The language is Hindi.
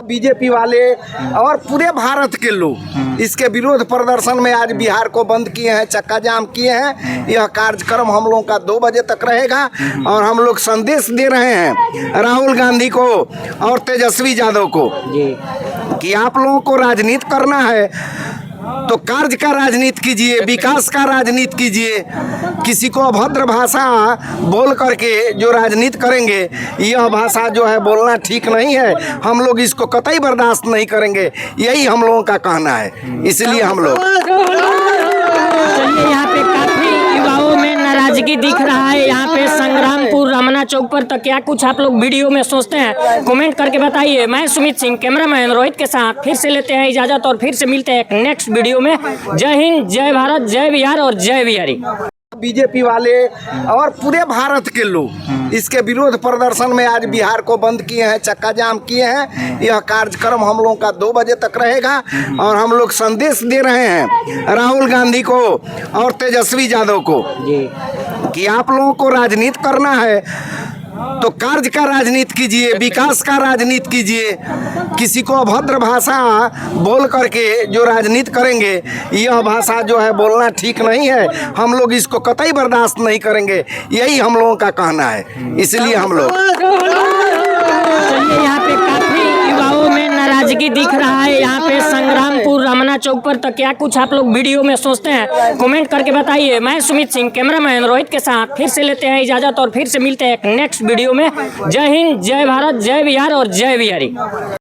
बीजेपी वाले और पूरे भारत के लोग इसके विरोध प्रदर्शन में आज बिहार को बंद किए हैं, चक्का जाम किए हैं। यह कार्यक्रम हम लोगों का 2 बजे तक रहेगा और हम लोग संदेश दे रहे हैं राहुल गांधी को और तेजस्वी यादव को कि आप लोगों को राजनीति करना है तो कार्य का राजनीति कीजिए, विकास का राजनीति कीजिए। किसी को अभद्र भाषा बोल करके जो राजनीति करेंगे, यह भाषा जो है बोलना ठीक नहीं है। हम लोग इसको कतई बर्दाश्त नहीं करेंगे, यही हम लोगों का कहना है। इसलिए हम लोग चलिए, यहाँ पे काफी युवाओं में नाराजगी दिख रहा है। यहाँ पे संग्रामपुर रमना चौक पर, तो क्या कुछ आप लोग वीडियो में सोचते हैं, कमेंट करके बताइए। मैं सुमित सिंह, कैमरामैन रोहित के साथ फिर से लेते हैं इजाजत और फिर से मिलते हैं एक नेक्स्ट वीडियो में। जय हिंद, जय भारत, जय बिहार और जय बिहारी। बीजेपी वाले और पूरे भारत के लोग इसके विरोध प्रदर्शन में आज बिहार को बंद किए हैं, चक्का जाम किए हैं। यह कार्यक्रम हम लोगों का 2 बजे तक रहेगा और हम लोग संदेश दे रहे हैं राहुल गांधी को और तेजस्वी यादव को कि आप लोगों को राजनीति करना है तो कार्य का राजनीति कीजिए, विकास का राजनीति कीजिए। किसी को अभद्र भाषा बोल करके जो राजनीति करेंगे, यह भाषा जो है बोलना ठीक नहीं है। हम लोग इसको कतई बर्दाश्त नहीं करेंगे, यही हम लोगों का कहना है। इसलिए हम लोग चलिए, यहाँ पे काफी युवाओं में नाराजगी दिख रहा है। यहाँ पे संग्रामपुर रमना चौक पर, तो क्या कुछ आप लोग वीडियो में सोचते हैं, कमेंट करके बताइए। मैं सुमित सिंह, कैमरामैन रोहित के साथ फिर से लेते हैं इजाजत और फिर से मिलते हैं एक नेक्स्ट वीडियो में। जय हिंद, जय भारत, जय बिहार और जय बिहारी।